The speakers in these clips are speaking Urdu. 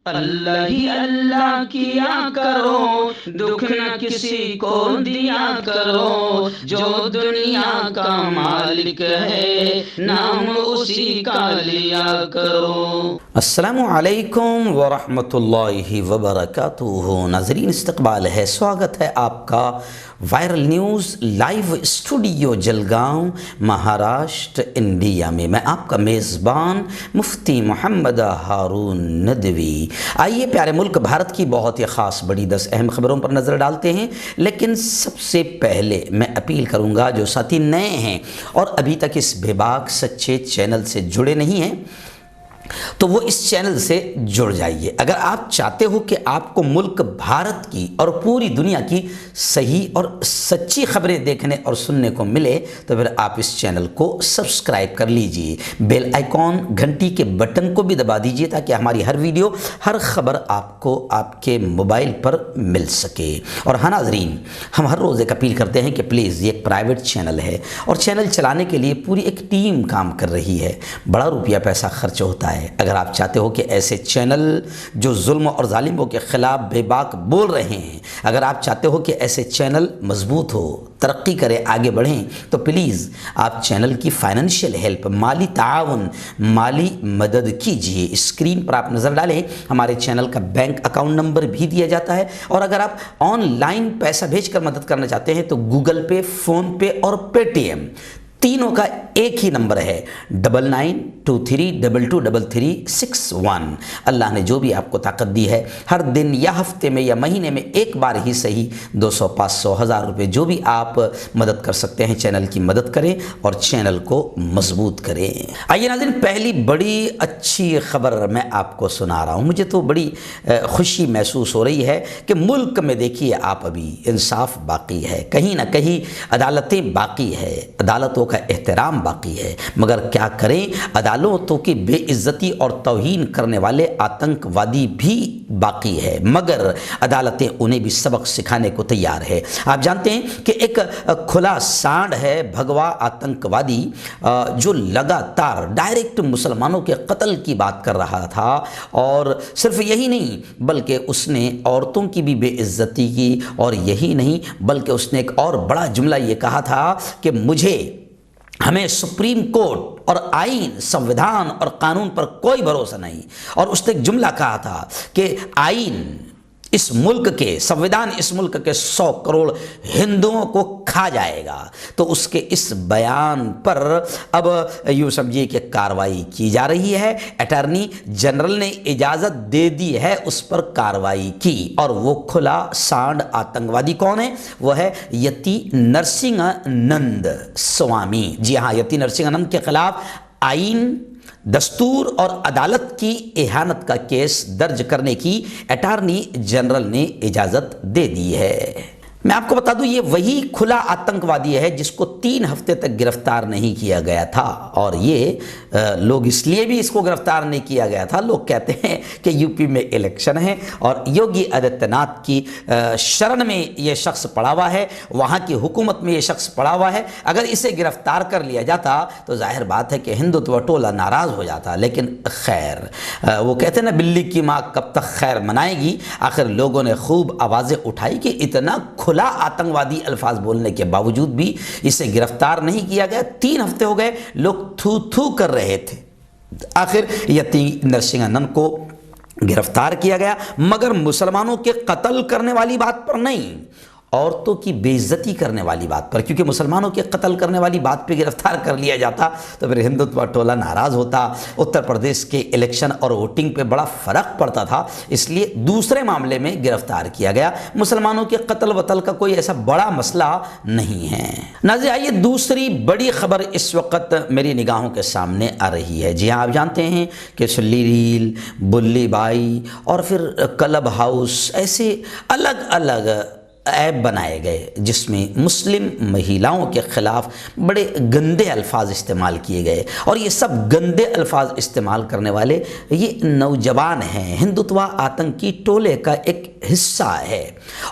اللہ ہی اللہ کیا کرو، دکھ نہ کسی کو دیا کرو، جو دنیا کا مالک ہے نام اسی کا لیا کرو۔ السلام علیکم ورحمۃ اللہ وبرکاتہ۔ ناظرین، استقبال ہے، سواگت ہے آپ کا viral news live studio Jalgaon, Maharashtra, India میں۔ میں آپ کا میزبان مفتی محمد ہارون ندوی۔ آئیے پیارے ملک بھارت کی بہت ہی خاص بڑی 10 اہم خبروں پر نظر ڈالتے ہیں، لیکن سب سے پہلے میں اپیل کروں گا جو ساتھی نئے ہیں اور ابھی تک اس بے باک سچے چینل سے جڑے نہیں ہیں تو وہ اس چینل سے جڑ جائیے۔ اگر آپ چاہتے ہو کہ آپ کو ملک بھارت کی اور پوری دنیا کی صحیح اور سچی خبریں دیکھنے اور سننے کو ملے تو پھر آپ اس چینل کو سبسکرائب کر لیجئے، بیل آئیکن گھنٹی کے بٹن کو بھی دبا دیجئے تاکہ ہماری ہر ویڈیو، ہر خبر آپ کو آپ کے موبائل پر مل سکے۔ اور ہاں ناظرین، ہم ہر روز ایک اپیل کرتے ہیں کہ پلیز یہ ایک پرائیویٹ چینل ہے اور چینل چلانے کے لیے پوری ایک ٹیم کام کر رہی ہے، بڑا روپیہ پیسہ خرچ ہوتا ہے۔ اگر آپ چاہتے ہو کہ ایسے چینل جو ظلم اور ظالموں کے خلاف بے باک بول رہے ہیں، اگر آپ چاہتے ہو کہ ایسے چینل مضبوط ہو، ترقی کرے، آگے بڑھیں، تو پلیز آپ چینل کی فائنینشیل ہیلپ، مالی تعاون، مالی مدد کیجئے۔ اسکرین پر آپ نظر ڈالیں، ہمارے چینل کا بینک اکاؤنٹ نمبر بھی دیا جاتا ہے، اور اگر آپ آن لائن پیسہ بھیج کر مدد کرنا چاہتے ہیں تو گوگل پے، فون پے اور پے ٹی ایم تینوں کا ایک ہی نمبر ہے، 9923223361۔ اللہ نے جو بھی آپ کو طاقت دی ہے، ہر دن یا ہفتے میں یا مہینے میں ایک بار ہی صحیح 200، 500، 1000 روپے جو بھی آپ مدد کر سکتے ہیں، چینل کی مدد کریں اور چینل کو مضبوط کریں۔ آئیے ناظرین، پہلی بڑی اچھی خبر میں آپ کو سنا رہا ہوں۔ مجھے تو بڑی خوشی محسوس ہو رہی ہے کہ ملک میں دیکھیے آپ ابھی انصاف باقی ہے، کہیں نہ کہیں عدالتیں باقی ہے، عدالتوں کا احترام باقی ہے، مگر کیا کریں، عدالتوں کی بے عزتی اور توہین کرنے والے آتنکوادی بھی باقی ہے، مگر عدالتیں انہیں بھی سبق سکھانے کو تیار ہے۔ آپ جانتے ہیں کہ ایک کھلا سانڈ ہے بھگوا آتنکوادی جو لگاتار ڈائریکٹ مسلمانوں کے قتل کی بات کر رہا تھا، اور صرف یہی نہیں بلکہ اس نے عورتوں کی بھی بے عزتی کی، اور یہی نہیں بلکہ اس نے ایک اور بڑا جملہ یہ کہا تھا کہ ہمیں سپریم کورٹ اور آئین، سنویدھان اور قانون پر کوئی بھروسہ نہیں۔ اور اس نے ایک جملہ کہا تھا کہ آئین اس ملک کے، سنویدھان اس ملک کے 100 کروڑ ہندوؤں کو کھا جائے گا۔ تو اس کے اس بیان پر اب یوں سمجھیے کہ کارروائی کی جا رہی ہے۔ اٹارنی جنرل نے اجازت دے دی ہے اس پر کارروائی کی، اور وہ کھلا سانڈ آتنکوادی کون ہے؟ وہ ہے یتی نرسنگھانند سوامی۔ جی ہاں، یتی نرسنگھانند کے خلاف آئین، دستور اور عدالت کی اہانت کا کیس درج کرنے کی اٹارنی جنرل نے اجازت دے دی ہے۔ میں آپ کو بتا دوں، یہ وہی کھلا آتنکوادی ہے جس کو 3 ہفتے تک گرفتار نہیں کیا گیا تھا، اور یہ لوگ اس لیے بھی اس کو گرفتار نہیں کیا گیا تھا، لوگ کہتے ہیں کہ یو پی میں الیکشن ہے اور یوگی آدتیہ ناتھ کی شرن میں یہ شخص پڑا ہوا ہے، وہاں کی حکومت میں یہ شخص پڑا ہوا ہے۔ اگر اسے گرفتار کر لیا جاتا تو ظاہر بات ہے کہ ہندوتو ٹولہ ناراض ہو جاتا، لیکن خیر، وہ کہتے ہیں نا، بلی کی ماں کب تک خیر منائے گی۔ آخر لوگوں نے خوب آوازیں اٹھائی کہ اتنا کھلا آتنکوادی الفاظ بولنے کے باوجود بھی اسے گرفتار نہیں کیا گیا۔ 3 ہفتے ہو گئے، لوگ تھو تھو کر رہے تھے۔ آخر یتی نرسنگھانند کو گرفتار کیا گیا، مگر مسلمانوں کے قتل کرنے والی بات پر نہیں، عورتوں کی بے عزتی کرنے والی بات پر، کیونکہ مسلمانوں کے قتل کرنے والی بات پہ گرفتار کر لیا جاتا تو پھر ہندوتوا ٹولہ ناراض ہوتا، اتر پردیش کے الیکشن اور ووٹنگ پہ بڑا فرق پڑتا تھا، اس لیے دوسرے معاملے میں گرفتار کیا گیا۔ مسلمانوں کے قتل وطل کا کوئی ایسا بڑا مسئلہ نہیں ہے۔ ناظرین، آئیے دوسری بڑی خبر اس وقت میری نگاہوں کے سامنے آ رہی ہے۔ جی ہاں، آپ جانتے ہیں کہ سلی ریل، بلی بائی اور پھر کلب ہاؤس، ایسے الگ الگ ایپ بنائے گئے جس میں مسلم مہیلاؤں کے خلاف بڑے گندے الفاظ استعمال کیے گئے، اور یہ سب گندے الفاظ استعمال کرنے والے یہ نوجوان ہیں، ہندوتوا آتنکی ٹولے کا ایک حصہ ہے،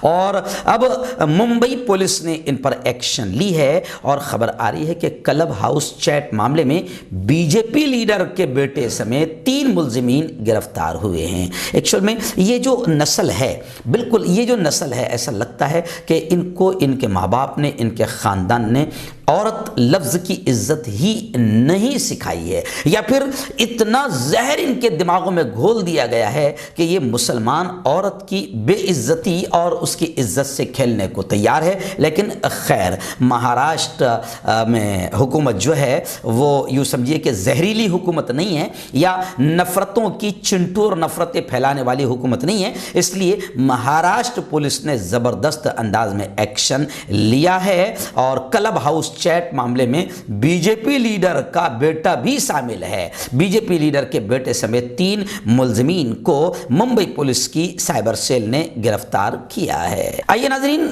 اور اب ممبئی پولیس نے ان پر ایکشن لی ہے، اور خبر آ رہی ہے کہ کلب ہاؤس چیٹ معاملے میں بی جے پی لیڈر کے بیٹے سمیت 3 ملزمین گرفتار ہوئے ہیں۔ ایکچوئل میں یہ جو نسل ہے، بالکل یہ جو نسل ہے، ایسا لگتا ہے کہ ان کو ان کے ماں باپ نے، ان کے خاندان نے عورت لفظ کی عزت ہی نہیں سکھائی ہے، یا پھر اتنا زہر ان کے دماغوں میں گھول دیا گیا ہے کہ یہ مسلمان عورت کی بے عزتی اور اس کی عزت سے کھیلنے کو تیار ہے۔ لیکن خیر، مہاراشٹر میں حکومت جو ہے وہ یوں سمجھیے کہ زہریلی حکومت نہیں ہے، یا نفرتوں کی چنٹور نفرتیں پھیلانے والی حکومت نہیں ہے، اس لیے مہاراشٹر پولیس نے زبردست انداز میں ایکشن لیا ہے، اور کلب ہاؤس چیٹ معاملے میں بی جے پی لیڈر کا بیٹا بھی شامل ہے۔ بی جے پی لیڈر کے بیٹے سمیت 3 ملزمین کو ممبئی پولیس کی سائبر سیل نے گرفتار کیا ہے۔ آئیے ناظرین،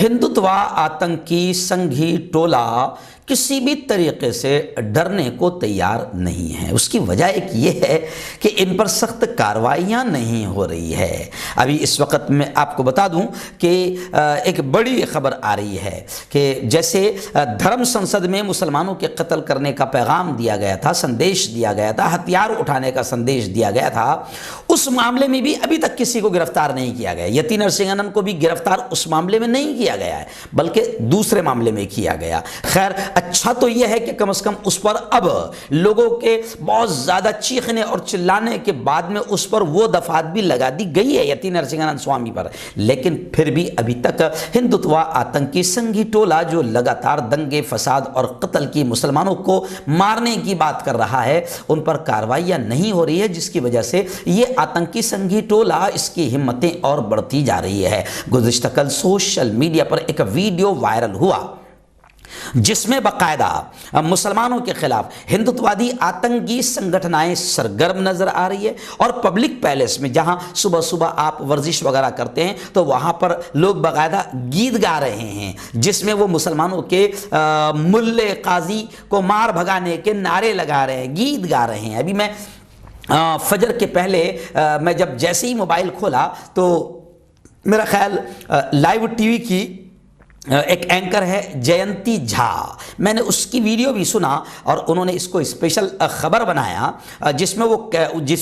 ہندوتوا آتنکی سنگھی ٹولہ کسی بھی طریقے سے ڈرنے کو تیار نہیں ہے۔ اس کی وجہ ایک یہ ہے کہ ان پر سخت کارروائیاں نہیں ہو رہی ہے۔ ابھی اس وقت میں آپ کو بتا دوں کہ ایک بڑی خبر آ رہی ہے کہ جیسے دھرم سنسد میں مسلمانوں کے قتل کرنے کا پیغام دیا گیا تھا، سندیش دیا گیا تھا، ہتھیار اٹھانے کا سندیش دیا گیا تھا، اس معاملے میں بھی ابھی تک کسی کو گرفتار نہیں کیا گیا۔ یتی نرسنگھن کو بھی گرفتار اس معاملے میں نہیں کیا گیا ہے، بلکہ دوسرے معاملے میں کیا گیا۔ خیر، اچھا تو یہ ہے کہ کم از کم اس پر اب لوگوں کے بہت زیادہ چیخنے اور چلانے کے بعد میں اس پر وہ دفعات بھی لگا دی گئی ہے یتی نرسنگھن سوامی پر، لیکن پھر بھی ابھی تک ہندوتوا آتنکی سنگھی ٹولہ جو لگاتار دنگے فساد اور قتل کی، مسلمانوں کو مارنے کی بات کر رہا ہے، ان پر کارروائیاں نہیں ہو رہی ہے، جس کی وجہ سے یہ آتنکی سنگھی ٹولہ اس کی ہمتیں اور بڑھتی جا رہی ہے۔ گزشتہ کل سوشل میڈیا پر ایک ویڈیو وائرل ہوا جس میں باقاعدہ مسلمانوں کے خلاف ہندوتوادی آتنکی سنگھٹنائیں سرگرم نظر آ رہی ہے، اور پبلک پیلیس میں جہاں صبح صبح آپ ورزش وغیرہ کرتے ہیں تو وہاں پر لوگ باقاعدہ گیت گا رہے ہیں جس میں وہ مسلمانوں کے ملے قاضی کو مار بھگانے کے نعرے لگا رہے ہیں، گیت گا رہے ہیں۔ ابھی میں فجر کے پہلے میں جب جیسے ہی موبائل کھولا تو میرا خیال لائیو ٹی وی کی ایک اینکر ہے جینتی جھا، میں نے اس کی ویڈیو بھی سنا، اور انہوں نے اس کو اسپیشل خبر بنایا جس میں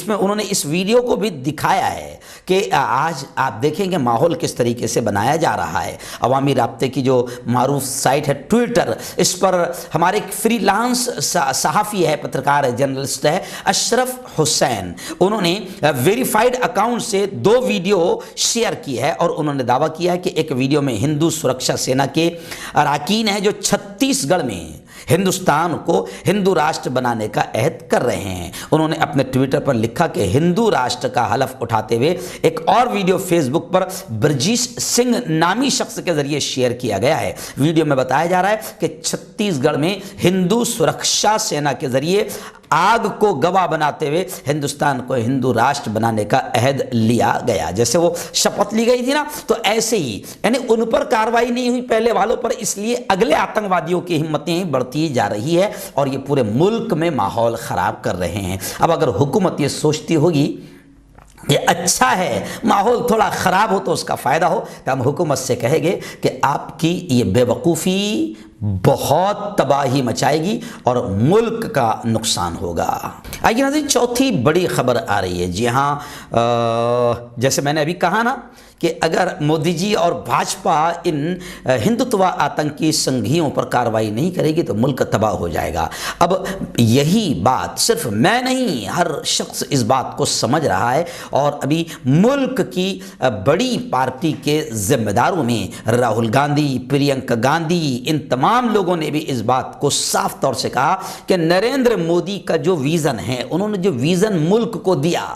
انہوں نے اس ویڈیو کو بھی دکھایا ہے کہ آج آپ دیکھیں گے ماحول کس طریقے سے بنایا جا رہا ہے۔ عوامی رابطے کی جو معروف سائٹ ہے ٹویٹر، اس پر ہمارے ایک فری لانس صحافی ہے، پترکار ہے، جرنلسٹ ہے، اشرف حسین، انہوں نے ویریفائڈ اکاؤنٹ سے 2 ویڈیو شیئر کی ہے، اور انہوں نے دعویٰ کیا ہے کہ ایک ویڈیو میں ہندو سرکشا سینا کے اراکین ہیں جو چھتیس گڑھ میں ہندوستان کو ہندو راشٹر بنانے کا عہد کر رہے ہیں۔ انہوں نے اپنے ٹویٹر پر لکھا کہ ہندو راشٹر کا حلف اٹھاتے ہوئے ایک اور ویڈیو فیس بک پر برجیش سنگھ نامی شخص کے ذریعے شیئر کیا گیا ہے۔ ویڈیو میں بتایا جا رہا ہے کہ چھتیس گڑھ میں ہندو سرکشا سینا کے ذریعے آگ کو گواہ بناتے ہوئے ہندوستان کو ہندو راشٹر بنانے کا عہد لیا گیا۔ جیسے وہ شپت لی گئی تھی نا، تو ایسے ہی یعنی ان پر کارروائی نہیں ہوئی پہلے والوں پر، اس لیے اگلے آتنکوادیوں کی ہمتیں بڑھتی جا رہی ہے، اور یہ پورے ملک میں ماحول خراب کر رہے ہیں۔ اب اگر حکومت یہ سوچتی ہوگی یہ اچھا ہے ماحول تھوڑا خراب ہو تو اس کا فائدہ ہو، تو ہم حکومت سے کہیں گے کہ آپ کی یہ بے وقوفی بہت تباہی مچائے گی اور ملک کا نقصان ہوگا۔ آئیے ناظرین، چوتھی بڑی خبر آ رہی ہے۔ جی ہاں، جیسے میں نے ابھی کہا نا کہ اگر مودی جی اور بھاجپا ان ہندوتوا آتنکی سنگھیوں پر کارروائی نہیں کرے گی تو ملک تباہ ہو جائے گا۔ اب یہی بات صرف میں نہیں، ہر شخص اس بات کو سمجھ رہا ہے، اور ابھی ملک کی بڑی پارٹی کے ذمہ داروں میں راہل گاندھی، پرینکا گاندھی، ان تمام لوگوں نے بھی اس بات کو صاف طور سے کہا کہ نریندر مودی کا جو ویژن ہے، انہوں نے جو ویژن ملک کو دیا،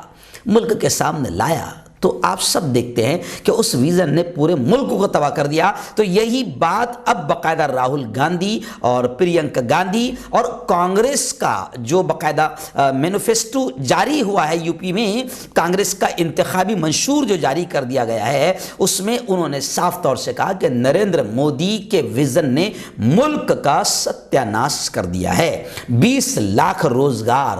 ملک کے سامنے لایا، تو آپ سب دیکھتے ہیں کہ اس ویژن نے پورے ملک کو تباہ کر دیا۔ تو یہی بات اب باقاعدہ راہل گاندھی اور پرینکا گاندھی اور کانگریس کا جو باقاعدہ مینیفیسٹو جاری ہوا ہے یو پی میں، کانگریس کا انتخابی منشور جو جاری کر دیا گیا ہے، اس میں انہوں نے صاف طور سے کہا کہ نریندر مودی کے ویژن نے ملک کا ستیہ ناش کر دیا ہے۔ 20 لاکھ روزگار،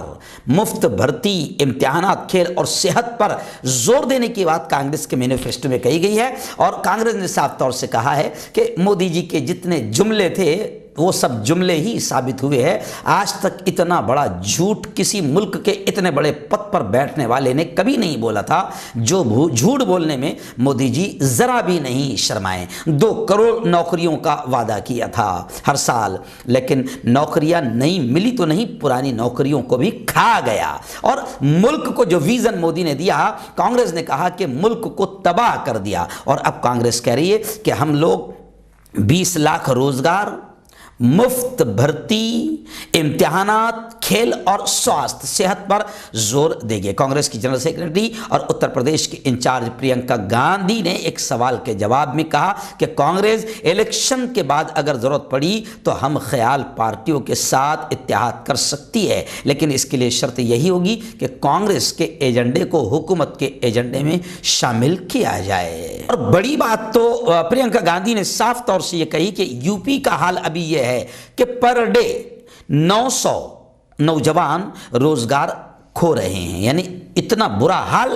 مفت بھرتی، امتحانات، کھیل اور صحت پر زور دینے کی بات کانگریس کے مینیفیسٹو میں کہی گئی ہے، اور کانگریس نے صاف طور سے کہا ہے کہ مودی جی کے جتنے جملے تھے وہ سب جملے ہی ثابت ہوئے ہیں۔ آج تک اتنا بڑا جھوٹ کسی ملک کے اتنے بڑے پد پر بیٹھنے والے نے کبھی نہیں بولا تھا، جو جھوٹ بولنے میں مودی جی ذرا بھی نہیں شرمائے۔ 2 کروڑ نوکریوں کا وعدہ کیا تھا ہر سال، لیکن نوکریاں نہیں ملی تو نہیں، پرانی نوکریوں کو بھی کھا گیا۔ اور ملک کو جو ویژن مودی نے دیا، کانگریس نے کہا کہ ملک کو تباہ کر دیا، اور اب کانگریس کہہ رہی ہے کہ ہم لوگ 20 لاکھ روزگار، مفت بھرتی، امتحانات، کھیل اور صحت پر زور دے گے۔ کانگریس کی جنرل سیکرٹری اور اتر پردیش کے انچارج پرینکا گاندھی نے ایک سوال کے جواب میں کہا کہ کانگریس الیکشن کے بعد اگر ضرورت پڑی تو ہم خیال پارٹیوں کے ساتھ اتحاد کر سکتی ہے، لیکن اس کے لیے شرط یہی ہوگی کہ کانگریس کے ایجنڈے کو حکومت کے ایجنڈے میں شامل کیا جائے۔ اور بڑی بات تو پرینکا گاندھی نے صاف طور سے یہ کہی کہ یو پی کا حال ابھی یہ ہے کہ پر ڈے 900 نوجوان روزگار کھو رہے ہیں، یعنی اتنا برا حال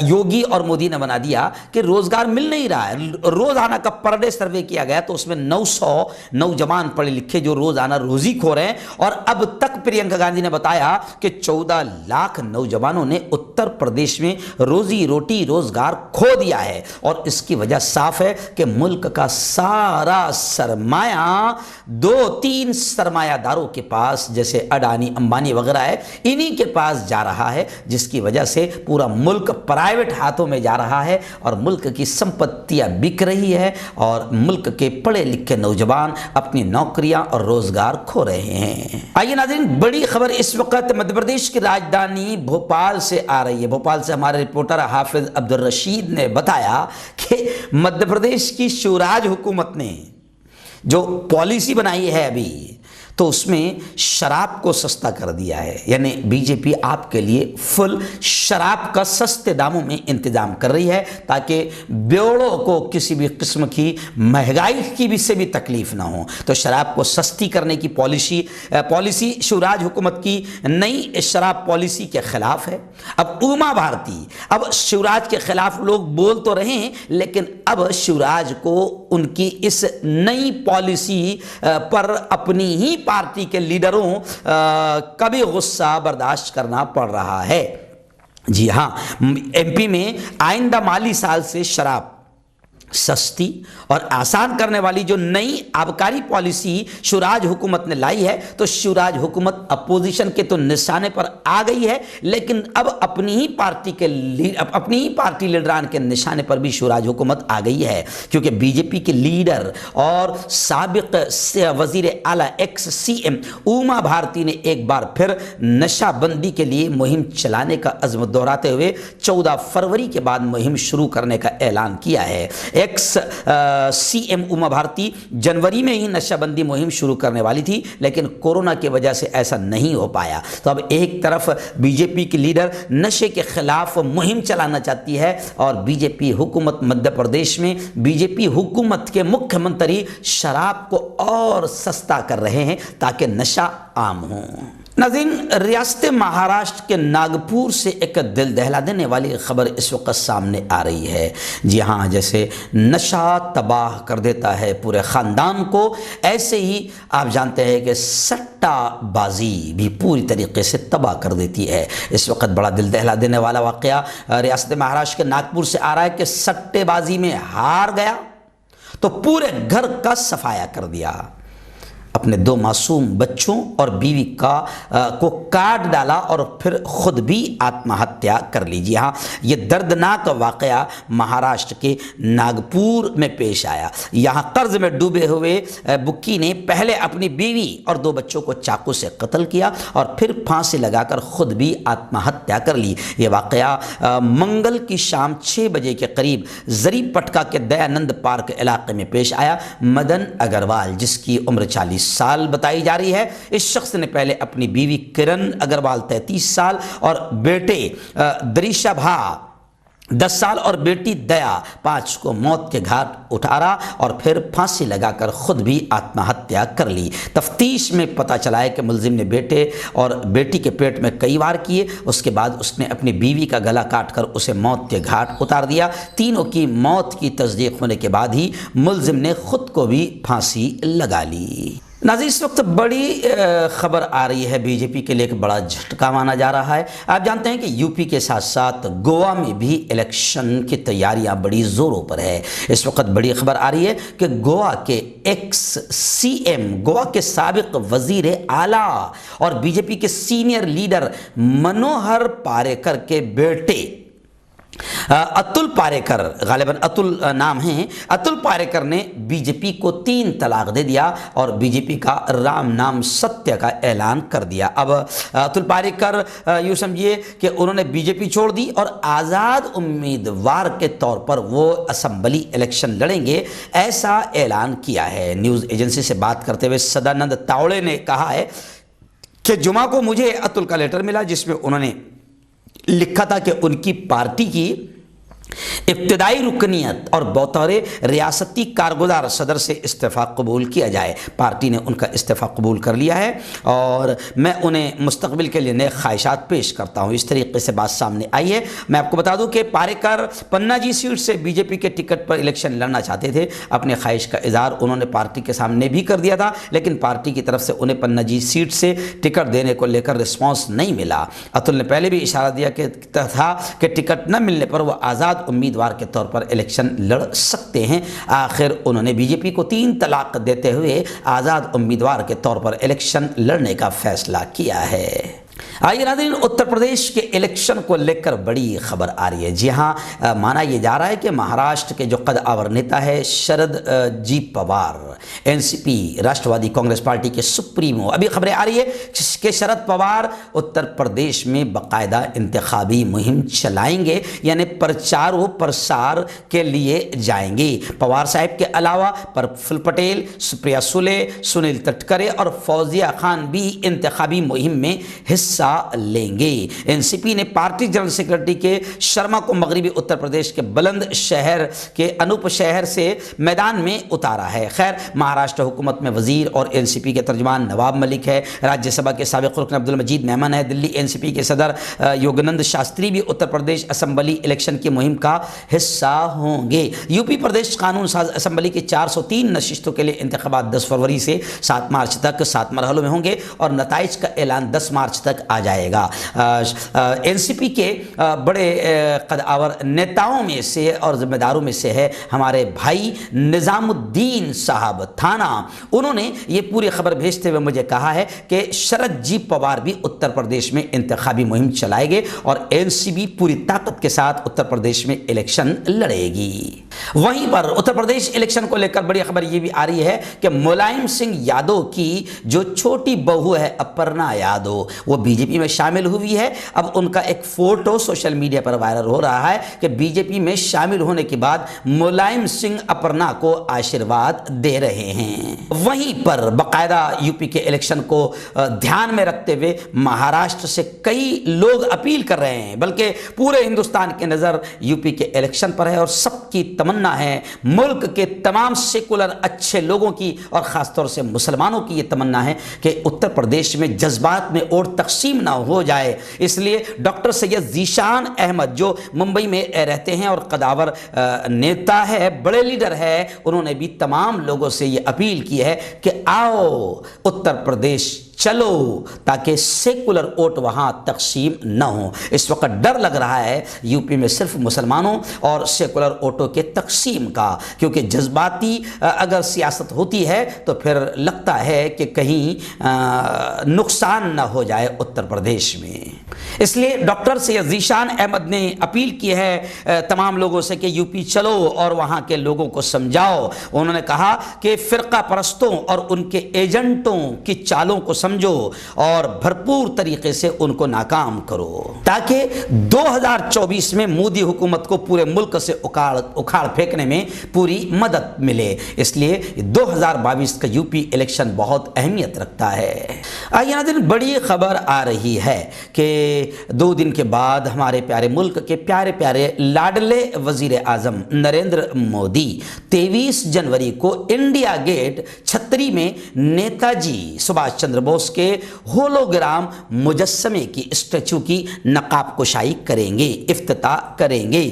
یوگی اور مودی نے بنا دیا کہ روزگار مل نہیں رہا ہے۔ روزانہ کا پر ڈے سروے کیا گیا تو اس میں 900 نوجوان پڑھے لکھے جو روزانہ روزی کھو رہے ہیں، اور اب تک پرینکا گاندھی نے بتایا کہ 14 لاکھ نوجوانوں نے اتر پردیش میں روزی روٹی روزگار کھو دیا ہے، اور اس کی وجہ صاف ہے کہ ملک کا سارا سرمایہ 2-3 سرمایہ داروں کے پاس، جیسے اڈانی، امبانی وغیرہ ہے، انہی کے پاس جا رہا ہے، جس کی وجہ سے پورا ملک پرائیویٹ ہاتھوں میں جا رہا ہے، اور ملک کی سمپتیاں بک رہی ہے، اور ملک کے پڑھے لکھے نوجوان اپنی نوکریاں اور روزگار کھو رہے ہیں۔ آئیے ناظرین، بڑی خبر اس وقت مدھیہ پردیش کی راجدھانی بھوپال سے آ رہی ہے۔ بھوپال سے ہمارے رپورٹر حافظ عبدالرشید نے بتایا کہ مدھیہ پردیش کی شیوراج حکومت نے جو پالیسی بنائی ہے ابھی، تو اس میں شراب کو سستا کر دیا ہے، یعنی بی جے پی آپ کے لیے فل شراب کا سستے داموں میں انتظام کر رہی ہے تاکہ بیوڑوں کو کسی بھی قسم کی مہنگائی کی بھی سے بھی تکلیف نہ ہو۔ تو شراب کو سستی کرنے کی پالیسی شیوراج حکومت کی نئی شراب پالیسی کے خلاف ہے۔ اب اوما بھارتی، اب شیوراج کے خلاف لوگ بول تو رہے ہیں، لیکن اب شیوراج کو ان کی اس نئی پالیسی پر اپنی ہی پارٹی کے لیڈروں کا بھی غصہ برداشت کرنا پڑ رہا ہے۔ جی ہاں، ایم پی میں آئندہ مالی سال سے شراب سستی اور آسان کرنے والی جو نئی آبکاری پالیسی شیوراج حکومت نے لائی ہے، تو شیوراج حکومت اپوزیشن کے تو نشانے پر آ گئی ہے، لیکن اب اپنی ہی پارٹی لیڈران کے نشانے پر بھی شیوراج حکومت آ گئی ہے، کیونکہ بی جے پی کے لیڈر اور سابق وزیر اعلیٰ ایکس سی ایم اوما بھارتی نے ایک بار پھر نشہ بندی کے لیے مہم چلانے کا عزم دہراتے ہوئے 14 فروری کے بعد مہم شروع کرنے کا اعلان کیا ہے۔ ایکس سی ایم اوما بھارتی جنوری میں ہی نشہ بندی مہم شروع کرنے والی تھی، لیکن کورونا کی وجہ سے ایسا نہیں ہو پایا۔ تو اب ایک طرف بی جے پی کی لیڈر نشے کے خلاف مہم چلانا چاہتی ہے، اور بی جے پی حکومت مدھیہ پردیش میں بی جے پی حکومت کے مکھیہ منتری شراب کو اور سستا کر رہے ہیں تاکہ نشہ عام ہو۔ ناظرین، ریاست مہاراشٹر کے ناگپور سے ایک دل دہلا دینے والی خبر اس وقت سامنے آ رہی ہے۔ جی ہاں، جیسے نشہ تباہ کر دیتا ہے پورے خاندان کو، ایسے ہی آپ جانتے ہیں کہ سٹہ بازی بھی پوری طریقے سے تباہ کر دیتی ہے۔ اس وقت بڑا دل دہلا دینے والا واقعہ ریاست مہاراشٹر کے ناگپور سے آ رہا ہے کہ سٹے بازی میں ہار گیا تو پورے گھر کا صفایا کر دیا۔ اپنے 2 معصوم بچوں اور بیوی کو کاٹ ڈالا اور پھر خود بھی آتم ہتیا کر لی۔ جی ہاں، یہ دردناک واقعہ مہاراشٹر کے ناگپور میں پیش آیا۔ یہاں قرض میں ڈوبے ہوئے بکی نے پہلے اپنی بیوی اور 2 بچوں کو چاقو سے قتل کیا اور پھر پھانسی لگا کر خود بھی آتم ہتیا کر لی۔ یہ واقعہ منگل کی شام 6 بجے کے قریب زری پٹکا کے دیانند پارک علاقے میں پیش آیا۔ مدن اگروال، جس کی عمر 40 سال بتائی جا رہی ہے، اس شخص نے پہلے اپنی بیوی کرن اگروال 33 سال اور بیٹے دریشا بھا 10 سال اور بیٹی دیا 5 کو موت کے گھاٹ اتارا اور پھر پھانسی لگا کر خود بھی آتم ہتیا کر لی۔ تفتیش میں پتہ چلا ہے کہ ملزم نے بیٹے اور بیٹی کے پیٹ میں کئی وار کیے، اس کے بعد اس نے اپنی بیوی کا گلا کاٹ کر اسے موت کے گھاٹ اتار دیا۔ تینوں کی موت کی تصدیق ہونے کے بعد ہی ملزم نے خود کو بھی پھانسی لگا لی۔ ناظرین، اس وقت بڑی خبر آ رہی ہے، بی جے پی کے لیے ایک بڑا جھٹکا مانا جا رہا ہے۔ آپ جانتے ہیں کہ یو پی کے ساتھ ساتھ گوا میں بھی الیکشن کی تیاریاں بڑی زوروں پر ہے۔ اس وقت بڑی خبر آ رہی ہے کہ گوا کے ایکس سی ایم، گوا کے سابق وزیر اعلیٰ اور بی جے پی کے سینئر لیڈر منوہر پاریکر کے بیٹے اتل پاریکر، غالباً اتل نام ہیں، اتل پاریکر نے بی جے پی کو 3 طلاق دے دیا اور بی جے پی کا رام نام ستیہ کا اعلان کر دیا۔ اب اتل پاریکر یوں سمجھیے کہ انہوں نے بی جے پی چھوڑ دی اور آزاد امیدوار کے طور پر وہ اسمبلی الیکشن لڑیں گے، ایسا اعلان کیا ہے۔ نیوز ایجنسی سے بات کرتے ہوئے سدانند تاوڑے نے کہا ہے کہ جمعہ کو مجھے اتل کا لیٹر ملا جس میں انہوں نے لکھا تھا کہ ان کی پارٹی کی ابتدائی رکنیت اور بطور ریاستی کارگزار صدر سے استعفیٰ قبول کیا جائے۔ پارٹی نے ان کا استعفیٰ قبول کر لیا ہے اور میں انہیں مستقبل کے لیے نئے خواہشات پیش کرتا ہوں۔ اس طریقے سے بات سامنے آئی ہے۔ میں آپ کو بتا دوں کہ پاریکر پنا جی سیٹ سے بی جے پی کے ٹکٹ پر الیکشن لڑنا چاہتے تھے۔ اپنے خواہش کا اظہار انہوں نے پارٹی کے سامنے بھی کر دیا تھا، لیکن پارٹی کی طرف سے انہیں پنا جی سیٹ سے ٹکٹ دینے کو لے کر رسپانس نہیں ملا۔ اتل نے پہلے بھی اشارہ دیا تھا کہ ٹکٹ نہ ملنے پر وہ آزاد امیدوار کے طور پر الیکشن لڑ سکتے ہیں۔ آخر انہوں نے بی جے پی کو 3 طلاق دیتے ہوئے آزاد امیدوار کے طور پر الیکشن لڑنے کا فیصلہ کیا ہے۔ آئیے ناظرین، اتر پردیش کے الیکشن کو لے کر بڑی خبر آ رہی ہے۔ جی ہاں، مانا یہ جا رہا ہے کہ مہاراشٹر کے جو قد آور نیتا ہے شرد جی پوار، این سی پی راشٹروادی کانگریس پارٹی کے سپریمو، ابھی خبریں آ رہی ہے کہ شرد پوار اتر پردیش میں باقاعدہ انتخابی مہم چلائیں گے، یعنی پرچار و پرسار کے لیے جائیں گے۔ پوار صاحب کے علاوہ پرفل پٹیل، سپریا سولے، سنیل تٹکرے اور فوزیہ خان بھی انتخابی مہم میں حصہ لیں گے۔ این سی پی نے پارٹی جنرل سیکرٹری کے شرما کو مغربی اتر پردیش کے بلند شہر کے انوپ شہر سے میدان میں اتارا ہے۔ خیر، مہاراشٹر حکومت میں وزیر اور این سی پی کے ترجمان نواب ملک ہے، راجیہ سبھا کے سابق رکن عبد المجید میمن ہے، دلی این سی پی کے صدر یوگنند شاستری بھی اتر پردیش اسمبلی الیکشن کی مہم کا حصہ ہوں گے۔ یو پی پردیش قانون ساز اسمبلی کی 403 نشستوں کے لیے انتخابات 10 فروری سے 7 مارچ تک 7 مرحلوں میں ہوں گے اور نتائج کا اعلان 10 مارچ تک آ جائے گا۔ این سی پی کے بڑے قد آور نیتاؤں میں سے اور ذمہ داروں میں سے ہے ہمارے بھائی نظام الدین صاحب تھانہ۔ انہوں نے یہ پوری خبر بھیجتے ہوئے مجھے کہا ہے کہ شرد جی پوار بھی اتر پردیش میں انتخابی مہم چلائے گے اور این سی پی پوری طاقت کے ساتھ اتر پردیش میں الیکشن لڑے گی۔ وہیں پر اتر پردیش الیکشن کو لے کر بڑی خبر یہ بھی آ رہی ہے کہ ملائم سنگھ یادو کی جو چھوٹی بہو ہے اپرنا یادو، وہ بی جے پی میں شامل ہوئی ہے۔ اب ان کا ایک فوٹو سوشل میڈیا پر وائرل ہو رہا ہے کہ بی جے پی میں شامل ہونے کے بعد ملائم سنگھ اپرنا کو آشیرواد دے رہے ہیں۔ وہیں پر باقاعدہ یو پی کے الیکشن کو دھیان میں رکھتے ہوئے مہاراشٹر سے کئی لوگ اپیل کر رہے ہیں، بلکہ پورے ہندوستان کی نظر یو پی کے الیکشن پر ہے اور سب کی تمنا ہے، ملک کے تمام سیکولر اچھے لوگوں کی اور خاص طور سے مسلمانوں کی یہ تمنا ہے کہ اتر پردیش میں جذبات میں اور تقسیم نہ ہو جائے۔ اس لیے ڈاکٹر سید ذیشان احمد جو ممبئی میں رہتے ہیں اور قداور نیتا ہے، بڑے لیڈر ہے، انہوں نے بھی تمام لوگوں سے یہ اپیل کی ہے کہ آؤ اتر پردیش چلو تاکہ سیکولر ووٹ وہاں تقسیم نہ ہو۔ اس وقت ڈر لگ رہا ہے یو پی میں صرف مسلمانوں اور سیکولر ووٹوں کے تقسیم کا، کیونکہ جذباتی اگر سیاست ہوتی ہے تو پھر لگتا ہے کہ کہیں نقصان نہ ہو جائے اتر پردیش میں۔ اس لیے ڈاکٹر سید ذیشان احمد نے اپیل کی ہے تمام لوگوں سے کہ یو پی چلو اور وہاں کے لوگوں کو سمجھاؤ۔ انہوں نے کہا کہ فرقہ پرستوں اور ان کے ایجنٹوں کی چالوں کو سمجھو اور بھرپور طریقے سے ان کو ناکام کرو، تاکہ 2024 میں مودی حکومت کو پورے ملک سے اکھاڑ پھینکنے میں پوری مدد ملے۔ اس لیے 2022 کا یو پی الیکشن بہت اہمیت رکھتا ہے۔ آئیے ناظرین، بڑی خبر آ رہی ہے کہ 2 دن کے بعد ہمارے پیارے ملک کے پیارے پیارے لاڈلے وزیر اعظم نریندر مودی 23 جنوری کو انڈیا گیٹ چھتری میں نیتا جی سبھاش چندر بوس کے ہولوگرام مجسمے کی اسٹیچو کی نقاب کشائی کریں گے، افتتاح کریں گے۔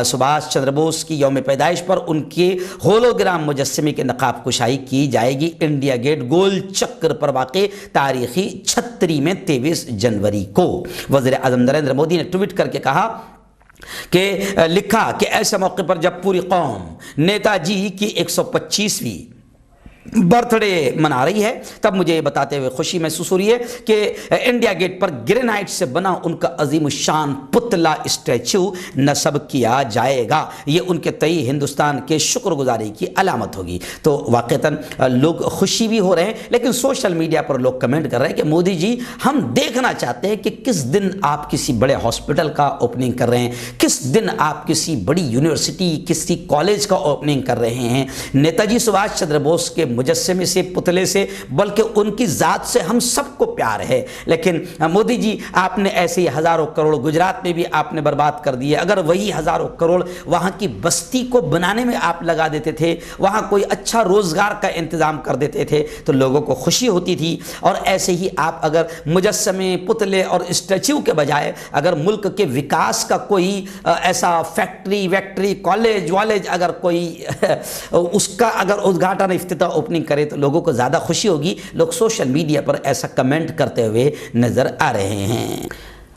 سبھاش چندر بوس کی یوم پیدائش پر ان کے ہولوگرام مجسمے کی نقاب کشائی کی جائے گی انڈیا گیٹ گول چکر پر واقع تاریخی چھتری میں 23 جنوری کو۔ وزیر اعظم نریندر مودی نے ٹویٹ کر کے کہا کہ لکھا کہ ایسے موقع پر جب پوری قوم نیتا جی کی 125ویں برتھ ڈے منا رہی ہے، تب مجھے یہ بتاتے ہوئے خوشی محسوس ہو رہی ہے کہ انڈیا گیٹ پر گرینائٹ سے بنا ان کا عظیم الشان پتلا اسٹیچو نصب کیا جائے گا۔ یہ ان کے تئیں ہندوستان کے شکر گزاری کی علامت ہوگی۔ تو واقعتاً لوگ خوشی بھی ہو رہے ہیں، لیکن سوشل میڈیا پر لوگ کمنٹ کر رہے ہیں کہ مودی جی ہم دیکھنا چاہتے ہیں کہ کس دن آپ کسی بڑے ہاسپٹل کا اوپننگ کر رہے ہیں، کس دن آپ کسی بڑی یونیورسٹی کسی کالج کا اوپننگ کر رہے ہیں۔ نیتا جی سبھاش چندر بوس کے مجسمے سے، پتلے سے، بلکہ ان کی ذات سے ہم سب کو پیار ہے، لیکن مودی جی آپ نے ایسے ہی ہزاروں کروڑ گجرات میں بھی آپ نے برباد کر دیے۔ اگر وہی ہزاروں کروڑ وہاں کی بستی کو بنانے میں آپ لگا دیتے تھے، وہاں کوئی اچھا روزگار کا انتظام کر دیتے تھے تو لوگوں کو خوشی ہوتی تھی۔ اور ایسے ہی آپ اگر مجسمے، پتلے اور اسٹیچو کے بجائے اگر ملک کے وکاس کا کوئی ایسا فیکٹری کالج اگر کوئی اس کا اگر ادگھاٹن افتتاح اوپننگ کرے تو لوگوں کو زیادہ خوشی ہوگی۔ لوگ سوشل میڈیا پر ایسا کمنٹ کرتے ہوئے نظر آ رہے ہیں۔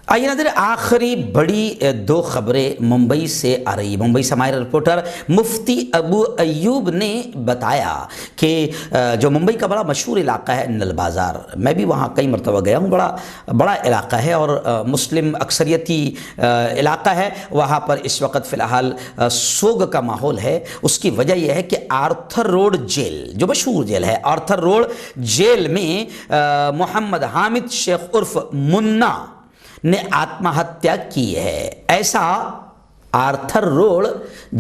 آئیے نظر آخری بڑی 2 خبریں ممبئی سے آ رہی۔ ممبئی سے ہمارے رپورٹر مفتی ابو ایوب نے بتایا کہ جو ممبئی کا بڑا مشہور علاقہ ہے نل بازار، میں بھی وہاں کئی مرتبہ گیا ہوں، بڑا علاقہ ہے اور مسلم اکثریتی علاقہ ہے۔ وہاں پر اس وقت فی الحال سوگ کا ماحول ہے۔ اس کی وجہ یہ ہے کہ آرتھر روڈ جیل جو مشہور جیل ہے، آرتھر روڈ جیل میں محمد حامد شیخ عرف منا نے آتم ہتیا کی ہے۔ ایسا آرتھر روڈ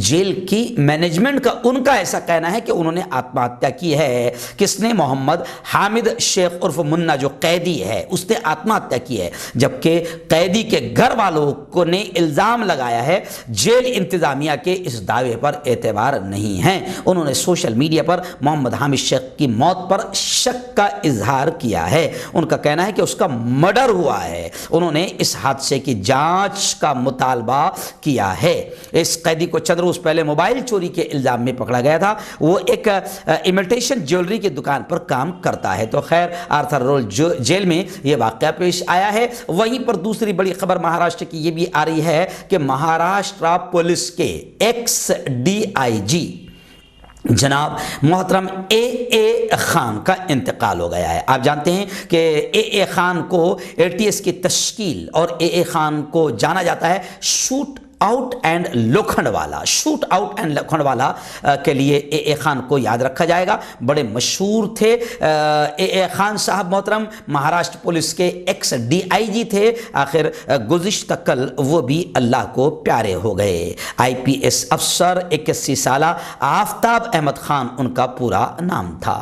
جیل کی مینجمنٹ کا ان کا ایسا کہنا ہے کہ انہوں نے آتم ہتیا کی ہے۔ کس نے؟ محمد حامد شیخ عرف منا جو قیدی ہے اس نے آتم ہتیا کی ہے، جبکہ قیدی کے گھر والوں کو نے الزام لگایا ہے۔ جیل انتظامیہ کے اس دعوے پر اعتبار نہیں ہے۔ انہوں نے سوشل میڈیا پر محمد حامد شیخ کی موت پر شک کا اظہار کیا ہے۔ ان کا کہنا ہے کہ اس کا مرڈر ہوا ہے۔ انہوں نے اس حادثے کی جانچ کا مطالبہ کیا ہے۔ اس قیدی کو چند روز پہلے موبائل چوری کے الزام میں پکڑا گیا تھا۔ وہ ایک امیٹیشن جیولری کی دکان پر کام کرتا ہے۔ تو خیر آرتھر روڈ جیل میں یہ واقعہ پیش آیا ہے۔ وہیں پر دوسری بڑی خبر مہاراشٹر کی یہ بھی آ رہی ہے کہ مہاراشٹر پولیس کے ایکس DIG جناب محترم اے خان کا انتقال ہو گیا ہے۔ آپ جانتے ہیں کہ اے خان کو ATS کی تشکیل اور اے خان کو جانا جاتا ہے شوٹ آؤٹ اینڈ لوکھنڈ والا کے لیے اے خان کو یاد رکھا جائے گا۔ بڑے مشہور تھے اے خان صاحب محترم، مہاراشٹر پولیس کے ایکس DIG تھے۔ آخر گزشتہ کل وہ بھی اللہ کو پیارے ہو گئے۔ IPS افسر 81 سالہ آفتاب احمد خان ان کا پورا نام تھا۔